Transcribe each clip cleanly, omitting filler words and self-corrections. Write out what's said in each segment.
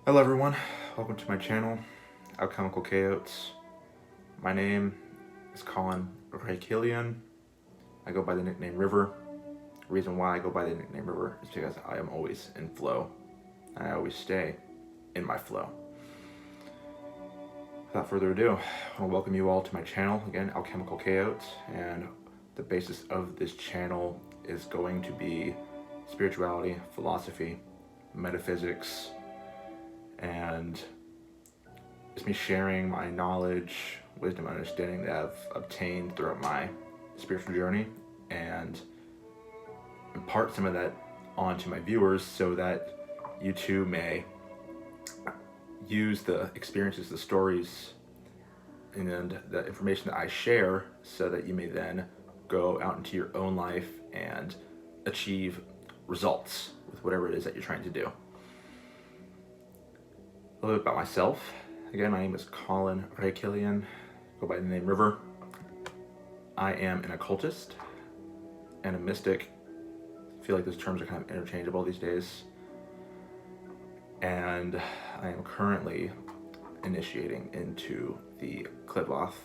Hello everyone, welcome to my channel, Alchemical Chaos. My name is Colin Raykilian. I go by the nickname River. The reason why I go by the nickname River is because I am always in flow, and I always stay in my flow. Without further ado, I want to welcome you all to my channel, again, Alchemical Chaos, and the basis of this channel is going to be spirituality, philosophy, metaphysics, and it's me sharing my knowledge, wisdom, and understanding that I've obtained throughout my spiritual journey, and impart some of that onto my viewers so that you too may use the experiences, the stories, and the information that I share so that you may then go out into your own life and achieve results with whatever it is that you're trying to do. A little bit about myself. Again, my name is Colin Raykilian. Go by the name River. I am an occultist and a mystic. I feel like those terms are kind of interchangeable these days. And I am currently initiating into the cultivate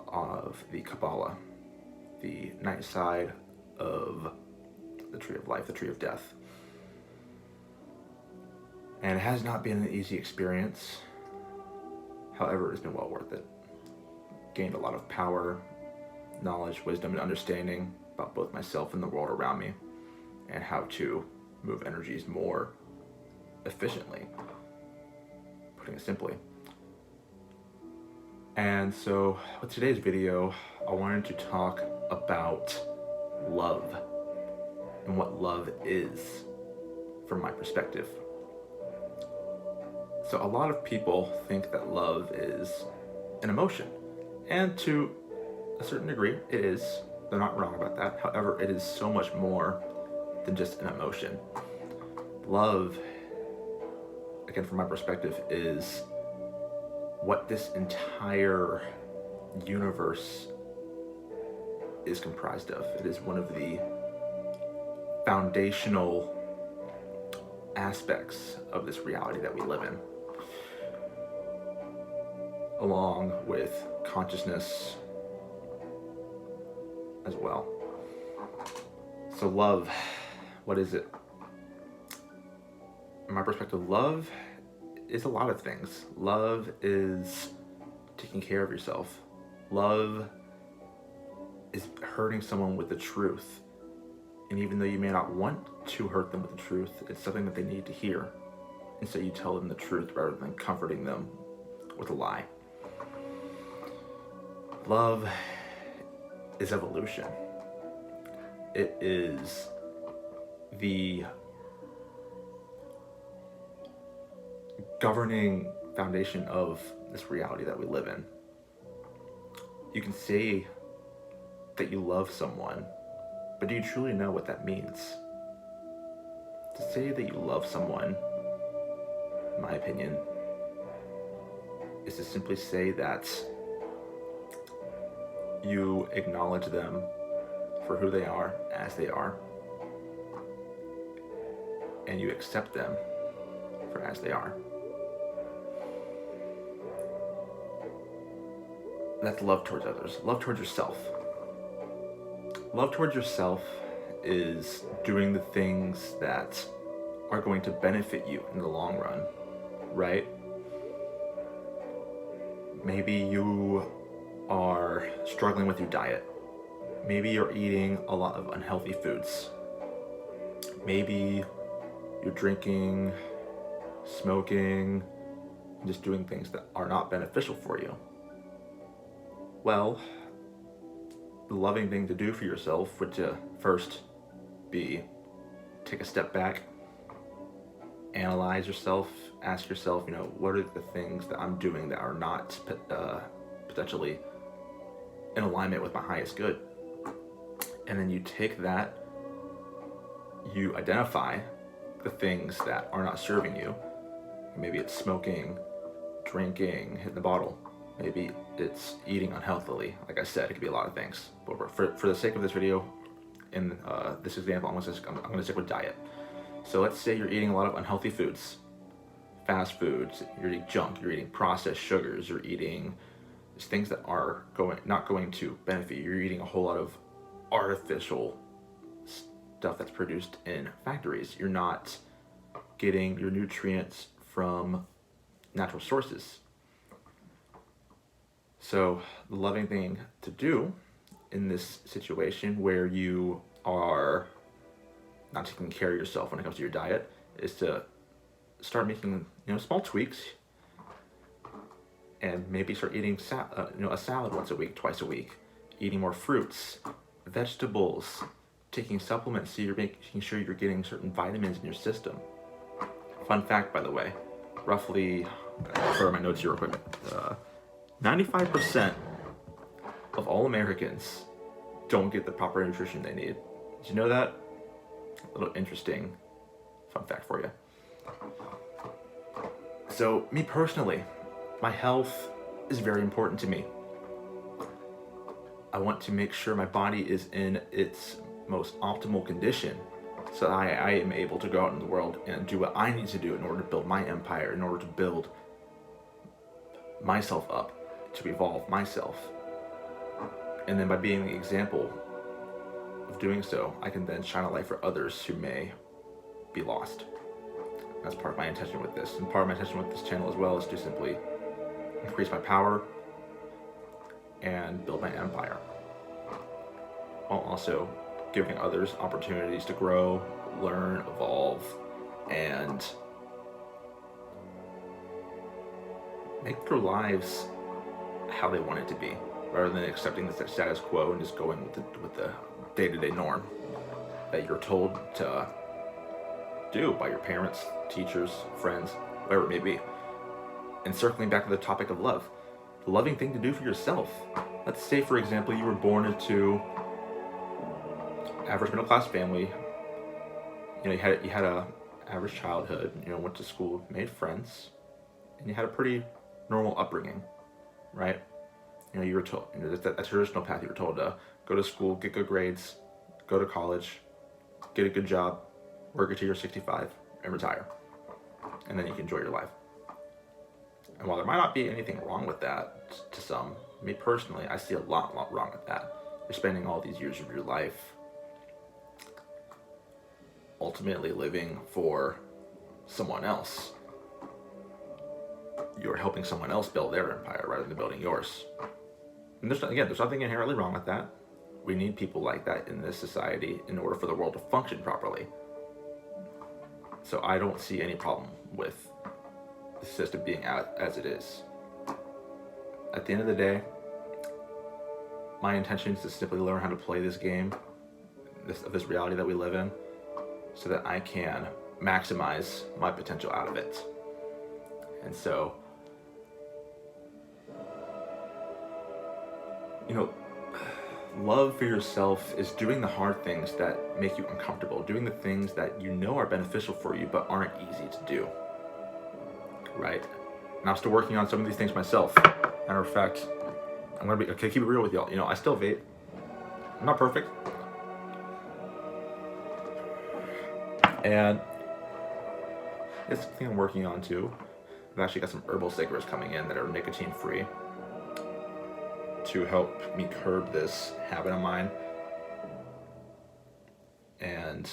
of the Kabbalah, the night side of the tree of life, the tree of death. And it has not been an easy experience. However, it's been well worth it. Gained a lot of power, knowledge, wisdom, and understanding about both myself and the world around me, and how to move energies more efficiently, putting it simply. And so with today's video, I wanted to talk about love and what love is from my perspective. So a lot of people think that love is an emotion, and to a certain degree it is. They're not wrong about that. However, it is so much more than just an emotion. Love, again from my perspective, is what this entire universe is comprised of. It is one of the foundational aspects of this reality that we live in, along with consciousness as well. So love, what is it? In my perspective, love is a lot of things. Love is taking care of yourself. Love is hurting someone with the truth. And even though you may not want to hurt them with the truth, it's something that they need to hear. And so you tell them the truth rather than comforting them with a lie. Love is evolution. It is the governing foundation of this reality that we live in. You can say that you love someone, but do you truly know what that means? To say that you love someone, in my opinion, is to simply say that you acknowledge them for who they are, as they are, and you accept them for as they are. That's love towards others. Love towards yourself. Love towards yourself is doing the things that are going to benefit you in the long run, right? Maybe you are struggling with your diet. Maybe you're eating a lot of unhealthy foods. Maybe you're drinking, smoking, just doing things that are not beneficial for you. Well, the loving thing to do for yourself would to first be take a step back, analyze yourself, ask yourself, what are the things that I'm doing that are not potentially in alignment with my highest good? And then you take that, you identify the things that are not serving you. Maybe it's smoking, drinking, hitting the bottle. Maybe it's eating unhealthily. Like I said, it could be a lot of things. But for the sake of this video, in this example, I'm gonna stick with diet. So let's say you're eating a lot of unhealthy foods. fast foods, you're eating junk, you're eating processed sugars, you're eating things that are not going to benefit you. You're eating a whole lot of artificial stuff that's produced in factories. You're not getting your nutrients from natural sources. So the loving thing to do in this situation where you are not taking care of yourself when it comes to your diet is to start making small tweaks, and maybe start eating a salad once a week, twice a week, eating more fruits, vegetables, taking supplements so you're making sure you're getting certain vitamins in your system. Fun fact, by the way, roughly, I'll throw my notes here real quick, 95% of all Americans don't get the proper nutrition they need. Did you know that? A little interesting fun fact for you. So, me personally, my health is very important to me. I want to make sure my body is in its most optimal condition so that I am able to go out in the world and do what I need to do in order to build my empire, in order to build myself up, to evolve myself. And then by being the example of doing so, I can then shine a light for others who may be lost. That's part of my intention with this. And part of my intention with this channel as well is to simply increase my power and build my empire, while also giving others opportunities to grow, learn, evolve, and make their lives how they want it to be, rather than accepting the status quo and just going with the day-to-day norm that you're told to do by your parents, teachers, friends, whatever it may be. And circling back to the topic of love, the loving thing to do for yourself. Let's say, for example, you were born into average middle-class family. You had a average childhood. Went to school, made friends, and you had a pretty normal upbringing, right? You were told, that traditional path. You were told to go to school, get good grades, go to college, get a good job, work until you're 65, and retire, and then you can enjoy your life. And while there might not be anything wrong with that to some, me personally, I see a lot wrong with that. You're spending all these years of your life ultimately living for someone else. You're helping someone else build their empire rather than building yours. And there's nothing inherently wrong with that. We need people like that in this society in order for the world to function properly. So I don't see any problem with the system being as it is. At the end of the day, my intention is to simply learn how to play this game, this reality that we live in, so that I can maximize my potential out of it. And so, love for yourself is doing the hard things that make you uncomfortable, doing the things that are beneficial for you but aren't easy to do. Right? And I'm still working on some of these things myself. Matter of fact, I'm gonna keep it real with y'all. I still vape. I'm not perfect. And it's something I'm working on too. I've actually got some herbal cigarettes coming in that are nicotine free to help me curb this habit of mine. And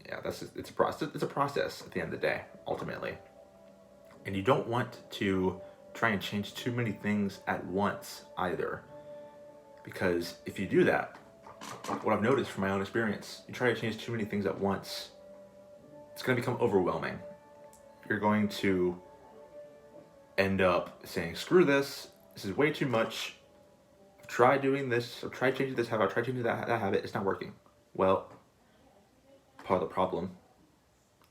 yeah, it's a process. It's a process at the end of the day, ultimately. And you don't want to try and change too many things at once either. Because if you do that, what I've noticed from my own experience, you try to change too many things at once, it's going to become overwhelming. You're going to end up saying, screw this is way too much. I've tried doing this, I've tried changing this habit, I've tried changing that habit, it's not working. Well, part of the problem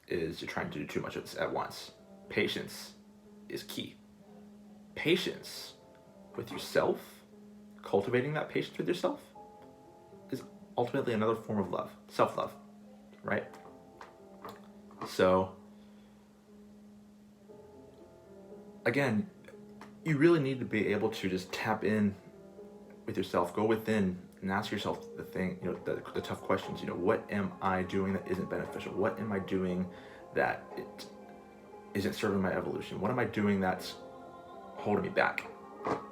is you're trying to do too much of this at once. Patience is key. Patience with yourself, cultivating that patience with yourself, is ultimately another form of love, self-love, right? So, again, you really need to be able to just tap in with yourself, go within and ask yourself the tough questions. What am I doing that isn't beneficial? What am I doing that isn't serving my evolution? What am I doing that's holding me back?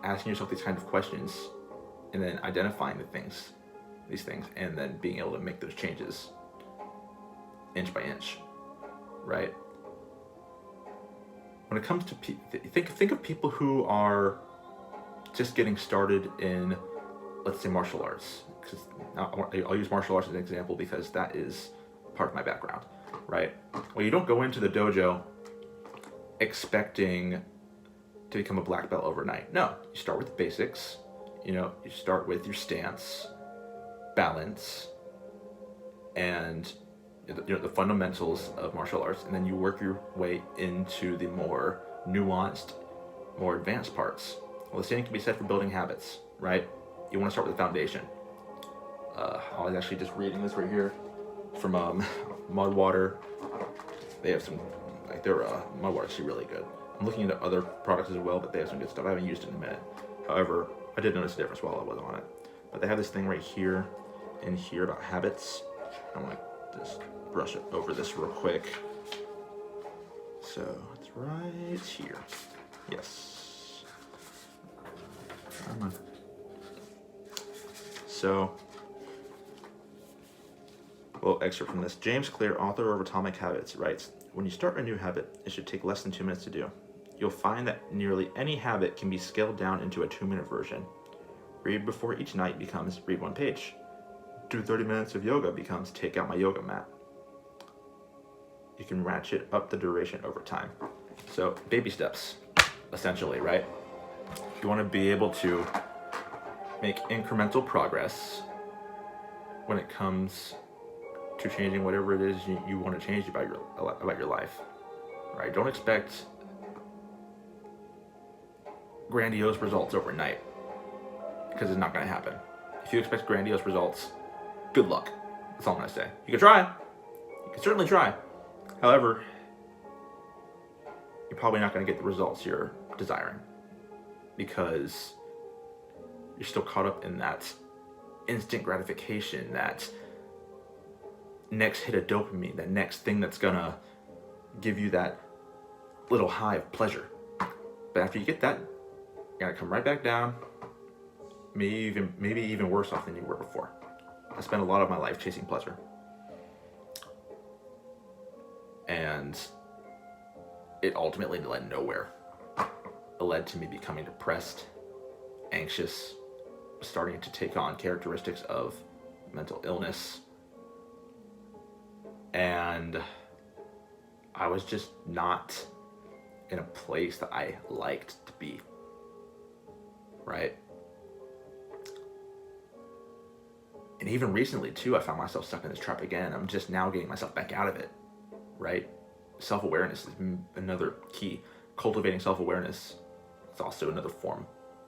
Asking yourself these kinds of questions and then identifying these things, and then being able to make those changes inch by inch, right? When it comes to think of people who are just getting started in, let's say, martial arts, because I'll use martial arts as an example because that is part of my background, right? Well, you don't go into the dojo expecting to become a black belt overnight. No, you start with the basics. You start with your stance, balance, and the fundamentals of martial arts, and then you work your way into the more nuanced, more advanced parts. Well, the same can be said for building habits, right? You want to start with the foundation. I was actually just reading this right here from Mud Water. They have some, their Mud Water is actually really good. I'm looking into other products as well, but they have some good stuff. I haven't used it in a minute. However, I did notice a difference while I was on it. But they have this thing right here and here about habits. I'm going to just brush it over this real quick. So it's right here. Yes. Come on. So, well, excerpt from this. James Clear, author of Atomic Habits, writes, "When you start a new habit, it should take less than 2 minutes to do. You'll find that nearly any habit can be scaled down into a 2-minute version. Read before each night becomes read 1 page. Do 30 minutes of yoga becomes take out my yoga mat. You can ratchet up the duration over time." So, baby steps, essentially, right? You want to be able to make incremental progress when it comes to changing whatever it is you want to change about your life, right? Don't expect grandiose results overnight, because it's not going to happen. If you expect grandiose results, good luck. That's all I'm going to say. You can try. You can certainly try. However, you're probably not going to get the results you're desiring, because you're still caught up in that instant gratification, that next hit of dopamine, that next thing that's going to give you that little high of pleasure. But after you get that, you got to come right back down, maybe even worse off than you were before. I spent a lot of my life chasing pleasure. And it ultimately led nowhere. It led to me becoming depressed, anxious, starting to take on characteristics of mental illness. And I was just not in a place that I liked to be, right? And even recently too, I found myself stuck in this trap again. I'm just now getting myself back out of it, right? Self-awareness is another key. Cultivating self-awareness is also another form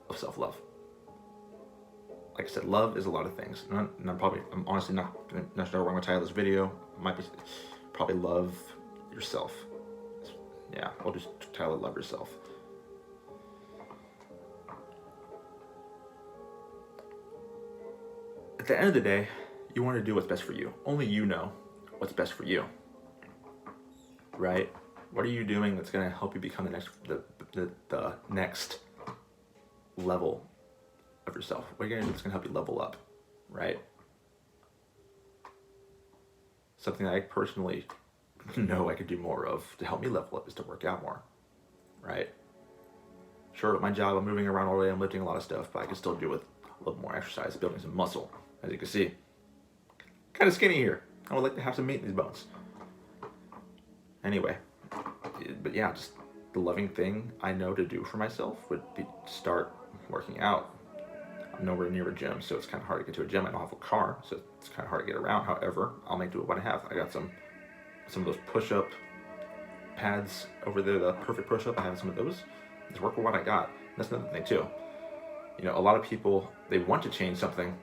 of self-love. Like I said, love is a lot of things. And I'm honestly not sure what I'm going to title this video. It might be probably love yourself. Yeah, I'll just title it Love Yourself. At the end of the day, you want to do what's best for you. Only you know what's best for you, right? What are you doing that's going to help you become the next level of yourself? What are you going to do that's going to help you level up, right? Something that I personally know I could do more of to help me level up is to work out more, right? Sure, at my job, I'm moving around all day, I'm lifting a lot of stuff, but I can still do with a little more exercise, building some muscle. As you can see, kind of skinny here. I would like to have some meat in these bones. Anyway, but yeah, just the loving thing I know to do for myself would be to start working out. I'm nowhere near a gym, so it's kind of hard to get to a gym. I don't have a car, so it's kind of hard to get around. However, I'll make do with what I have. I got some of those push-up pads over there, the perfect push-up. I have some of those. Just work with what I got. That's another thing too. A lot of people, they want to change something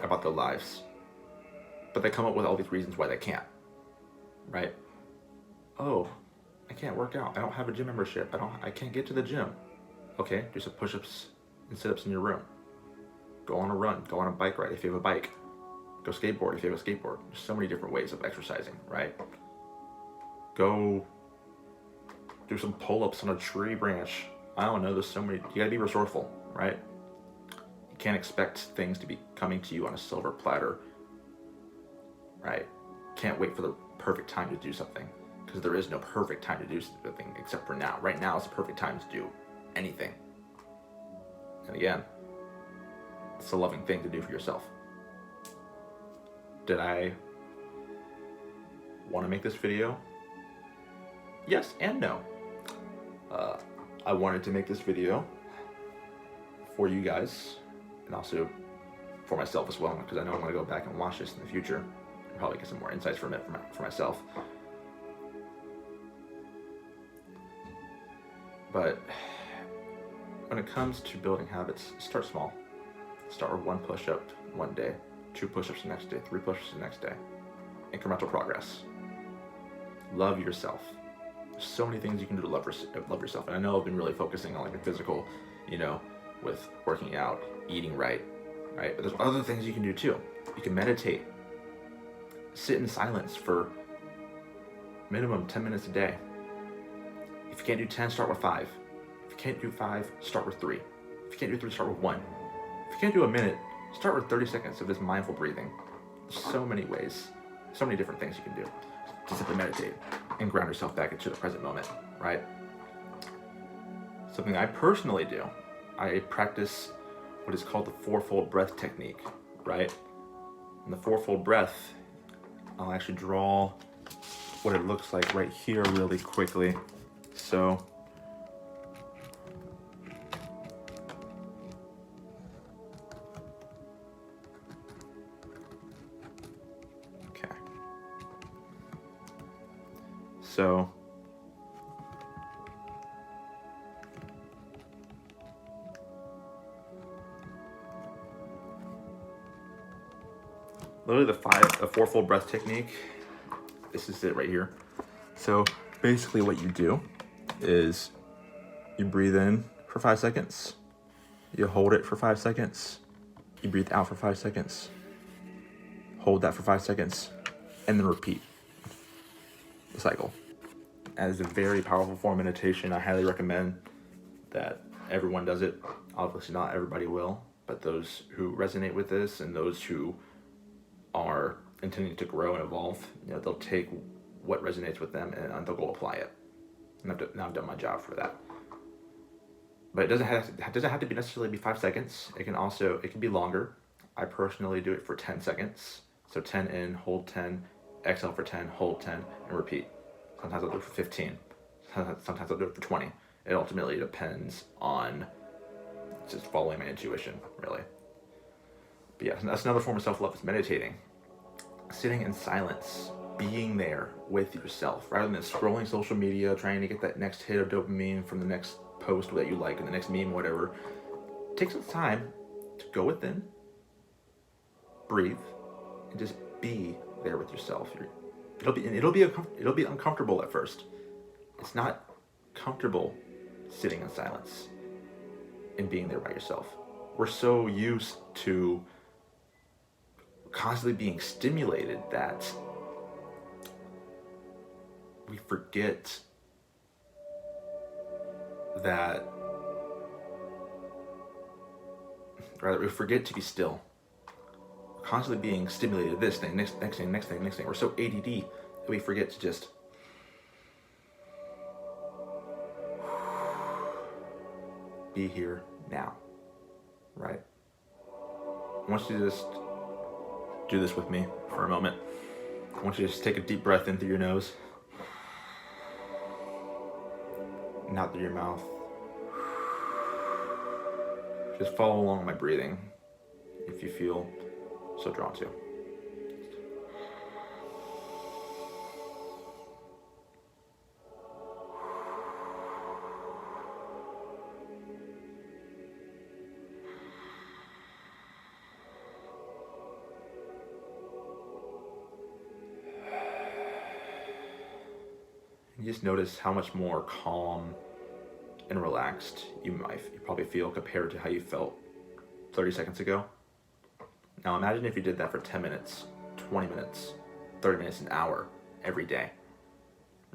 about their lives, but they come up with all these reasons why they can't, right? Oh, I can't work out. I don't have a gym membership. I can't get to the gym. Okay, do some push-ups and sit-ups in your room. Go on a run. Go on a bike ride if you have a bike. Go skateboard if you have a skateboard. There's so many different ways of exercising, right? Go do some pull-ups on a tree branch. I don't know, there's so many. You gotta be resourceful, right? You can't expect things to be coming to you on a silver platter, right? Can't wait for the perfect time to do something, because there is no perfect time to do something except for now. Right now is the perfect time to do anything. And again, it's a loving thing to do for yourself. Did I want to make this video? Yes and no. I wanted to make this video for you guys, and also for myself as well, because I know I'm going to go back and watch this in the future and probably get some more insights from it for myself. But when it comes to building habits, start small. Start with 1 push-up one day, 2 push-ups the next day, 3 push-ups the next day. Incremental progress. Love yourself. There's so many things you can do to love yourself. And I know I've been really focusing on like the physical, with working out, eating right? But there's other things you can do too. You can meditate. Sit in silence for minimum 10 minutes a day. If you can't do 10, start with 5. If you can't do 5, start with 3. If you can't do 3, start with 1. If you can't do a minute, start with 30 seconds of this mindful breathing. There's so many ways, so many different things you can do to simply meditate and ground yourself back into the present moment, right? Something I personally do, I practice what is called the 4-fold breath technique, right? And the 4-fold breath, I'll actually draw what it looks like right here really quickly. So, okay. So, literally the 4-fold breath technique, this is it right here. So basically what you do is you breathe in for 5 seconds, you hold it for 5 seconds, you breathe out for 5 seconds, hold that for 5 seconds, and then repeat the cycle. As a very powerful form of meditation, I highly recommend that everyone does it. Obviously not everybody will, but those who resonate with this and those who are intending to grow and evolve, they'll take what resonates with them and they'll go apply it. And now I've done my job for that. But it doesn't have to be necessarily be 5 seconds. It can be longer. I personally do it for 10 seconds. So 10 in, hold 10, exhale for 10, hold 10, and repeat. Sometimes I'll do it for 15. Sometimes I'll do it for 20. It ultimately depends on just following my intuition, really. But yeah, that's another form of self-love, is meditating. Sitting in silence, being there with yourself, rather than scrolling social media, trying to get that next hit of dopamine from the next post that you like and the next meme, whatever. Take some time to go within, breathe, and just be there with yourself. It'll be uncomfortable at first. It's not comfortable sitting in silence and being there by yourself. We're so used to constantly being stimulated that we forget to be still. We're constantly being stimulated, this thing, next thing. We're so ADD that we forget to just be here now, right? I want you to just do this with me for a moment. I want you to just take a deep breath in through your nose, and out through your mouth. Just follow along with my breathing if you feel so drawn to. You just notice how much more calm and relaxed you probably feel compared to how you felt 30 seconds ago. Now imagine if you did that for 10 minutes, 20 minutes, 30 minutes, an hour every day,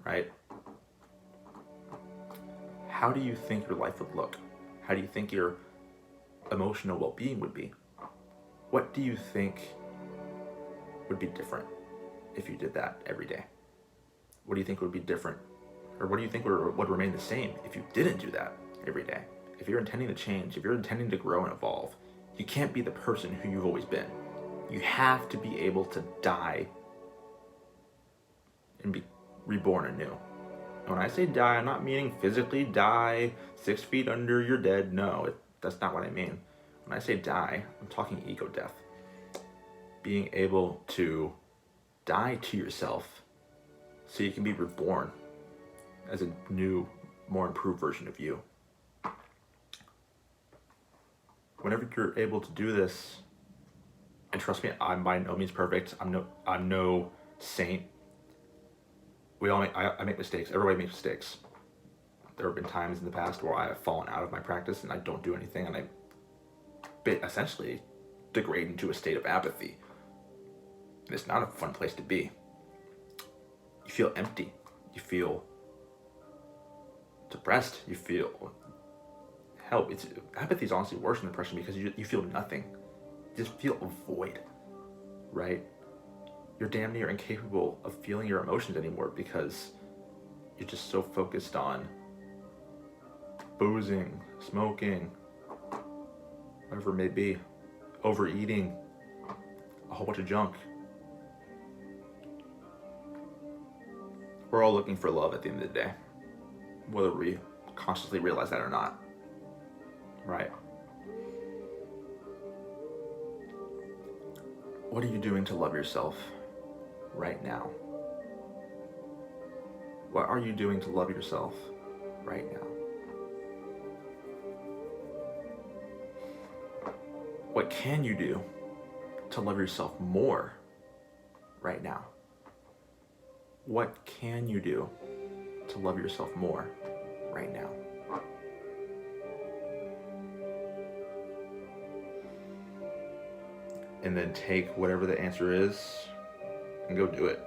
right? how do you think your life would look? How do you think your emotional well-being would be? What do you think would be different if you did that every day? What do you think would be different? Or what do you think would remain the same if you didn't do that every day? If you're intending to change, if you're intending to grow and evolve, you can't be the person who you've always been. You have to be able to die and be reborn anew. And when I say die, I'm not meaning physically die 6 feet under, you're dead. No, that's not what I mean. When I say die, I'm talking ego death. Being able to die to yourself so you can be reborn as a new, more improved version of you. Whenever you're able to do this, and trust me, I'm by no means perfect. I'm no saint. I make mistakes. Everybody makes mistakes. There have been times in the past where I have fallen out of my practice and I don't do anything, and I essentially degrade into a state of apathy. And it's not a fun place to be. You feel empty. You feel depressed. You feel hell. Apathy is honestly worse than depression because you feel nothing. You just feel a void, right? You're damn near incapable of feeling your emotions anymore because you're just so focused on boozing, smoking, whatever it may be, overeating, a whole bunch of junk. We're all looking for love at the end of the day, whether we consciously realize that or not, right? What are you doing to love yourself right now? What are you doing to love yourself right now? What can you do to love yourself more right now? What can you do to love yourself more right now? And then take whatever the answer is and go do it.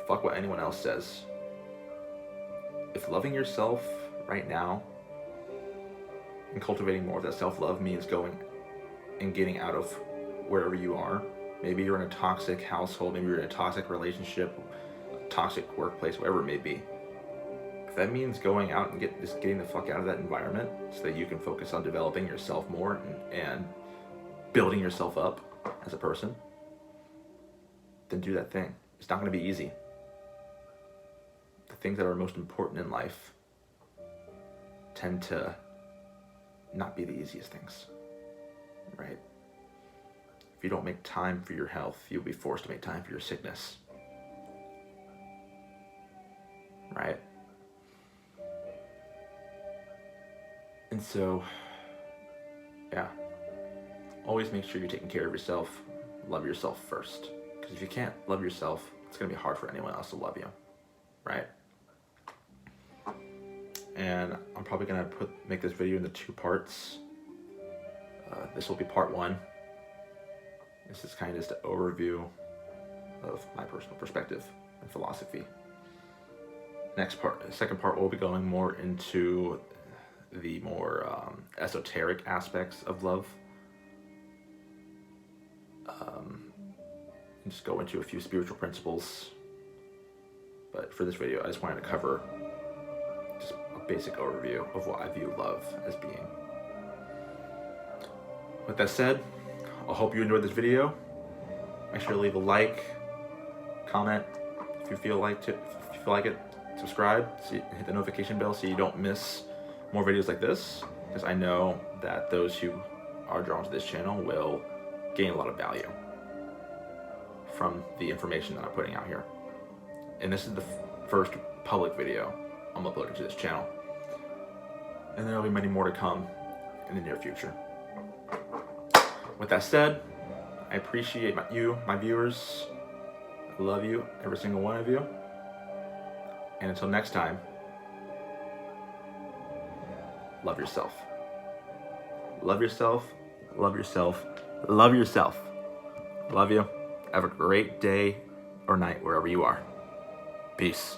Fuck what anyone else says. If loving yourself right now and cultivating more of that self-love means going and getting out of wherever you are, maybe you're in a toxic household, maybe you're in a toxic relationship, a toxic workplace, whatever it may be. If that means going out and getting the fuck out of that environment so that you can focus on developing yourself more and building yourself up as a person, then do that thing. It's not going to be easy. The things that are most important in life tend to not be the easiest things, right? If you don't make time for your health, you'll be forced to make time for your sickness, right? And so, yeah, always make sure you're taking care of yourself. Love yourself first. Because if you can't love yourself, it's going to be hard for anyone else to love you, right? And I'm probably going to make this video into 2 parts. This will be part 1. This is kind of just an overview of my personal perspective and philosophy. Second part, we'll be going more into the more esoteric aspects of love. And just go into a few spiritual principles. But for this video, I just wanted to cover just a basic overview of what I view love as being. With that said, I hope you enjoyed this video. Make sure to leave a like, comment if you feel like it, subscribe, hit the notification bell so you don't miss more videos like this, because I know that those who are drawn to this channel will gain a lot of value from the information that I'm putting out here. And this is the first public video I'm uploading to this channel. And there will be many more to come in the near future. With that said, I appreciate my viewers. I love you, every single one of you. And until next time, love yourself. Love yourself, love yourself, love yourself. Love you. Have a great day or night wherever you are. Peace.